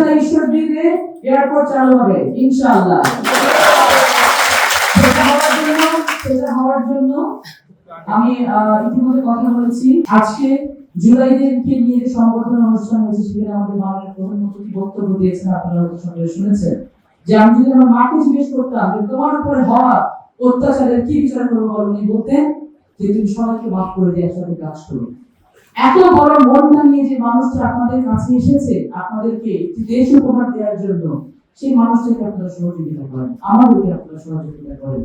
ইনশাআল্লাহ ঈশ্বর দিলে এয়ারপোর্ট চালু হবে ইনশাআল্লাহ। সেটা হওয়ার জন্য আমি ইতিমধ্যে কথা বলেছি। আজকে জুলাইদেরকে নিয়ে সংবর্ধনা অনুষ্ঠান হয়েছে, সেখানে আমাদের মাননীয় প্রধানমন্ত্রী বক্তব্য দিয়েছেন, আপনারা সবাই শুনেছেন। যে আমি যদি আমার মাকে জিজ্ঞেস করতাম যে তোমার উপরে হওয়া অত্যাচারের কি বিচার করবো বলো, উনি বলতেন যে তুমি সবাইকে মাফ করে দিয়ে একসাথে কাজ করো। এত বড় মনটা নিয়ে যে মানুষটা আপনাদের কাছে এসেছে আপনাদেরকে একটি দেশ উপহার দেওয়ার জন্য, সেই মানুষটাকে আপনারা সহযোগিতা করেন, আমাদেরকে আপনারা সহযোগিতা করেন।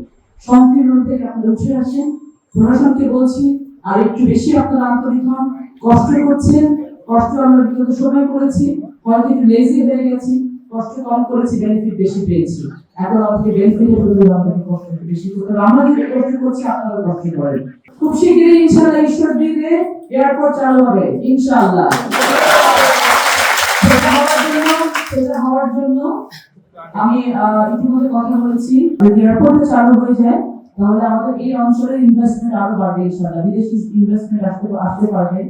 সংকীর্ণ থেকে আপনারা উঠে আসেন। প্রশাসনকে বলছি আর একটু বেশি আপনারা আন্তরিক হন। কষ্ট করছেন, কষ্ট আমরা বিগত সময় করেছি, হয়তো একটু লেজি হয়ে গেছি, কষ্ট কম করেছি, বেনিফিট বেশি পেয়েছি। এখন আমাদের বেনিফিটের বদলে আমাদেরকে কষ্ট বেশি করতে হবে। আমরা যদি কষ্ট করছি আপনারা কষ্ট করেন। খুব শীঘ্রই ইনশাআল্লাহ ঈশ্বর দিলে এয়ারপোর্ট চালু হবে ইনশাআল্লাহ। সেটা হওয়ার জন্য আমি ইতিমধ্যে কথা বলেছি। যদি এয়ারপোর্টে চালু হয়ে যায় তাহলে আমাদের এই অঞ্চলের ইনভেস্টমেন্ট আরো বাড়বে ইনশাআল্লাহ, বিদেশি ইনভেস্টমেন্ট আসতে পারবে।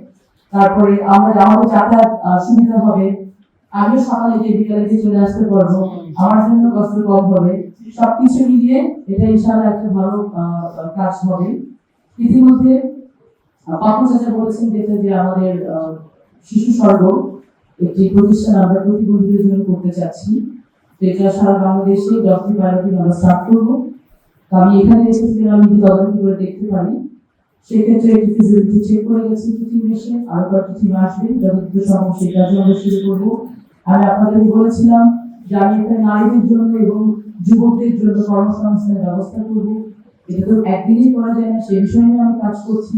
তারপরে আমাদের যাতায়াত সুবিধা হবে। আগে সকালে যে বিকালে যে চলে আসতে পারবো, আমার জন্য কষ্ট কম হবে। সবকিছু মিলিয়ে এটা ইনশাআল্লাহ একটা ভালো কাজ হবে। ইতিমধ্যে পাপু চাচা বলেছেন যে আমাদের শিশু স্বর্গ একটি প্রতিষ্ঠান আমরা প্রতিবন্ধীদের জন্য করতে চাচ্ছি। এটা সারা বাংলাদেশে 10টি 12টি আমরা স্টার্ট করবো। আমি এখানে এসেছিলাম, আমি যদি তদন্ত করে দেখতে পারি, সেক্ষেত্রে একটি ফিজিবিলিটি চেক করে গেছি কিছু এসে, আরো কয়েকটি টিম আসবে, যতটুকু সম্ভব সেই কাজে আমরা শুরু করবো। আমি আপনাদেরকে বলেছিলাম যে আমি এখানে নারীদের জন্য এবং যুবকদের জন্য কর্মসংস্থানের ব্যবস্থা করবো। এটা তো একদিনই করা যায় না, সেই বিষয়ে আমি কাজ করছি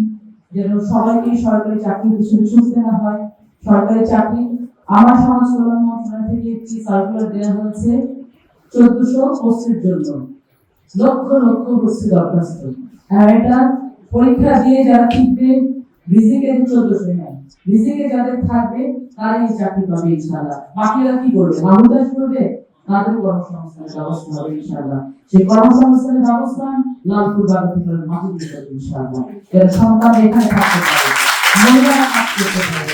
যেন সবাইকে সরকারি চাকরির পিছনে ছুটতে না হয়। সরকারি চাকরি আমার সমাজ কল্যাণ মন্ত্রণালয় থেকে একটি সার্কুলার দেওয়া হয়েছে 1400 পোস্টের জন্য, লক্ষ লক্ষ হচ্ছে দরখাস্ত। আর এটা পরীক্ষা দিয়ে যারা টিকবে, রিজিকে 1400 নেয়, রিজিকে যাদের থাকবে তারাই এই চাকরি পাবে ইনশাআল্লাহ। বাকিরা কি করবে? মানুষ করবে, তাদের কর্মসংস্থানের ব্যবস্থা হবে ইনশাআল্লাহ। সেই কর্মসংস্থানের ব্যবস্থা লালপুর বাগাতিপাড়ার মাটি দিতে হবে ইনশাআল্লাহ। এর সন্তান এখানে থাকতে পারে, মহিলারা কাজ করতে পারে।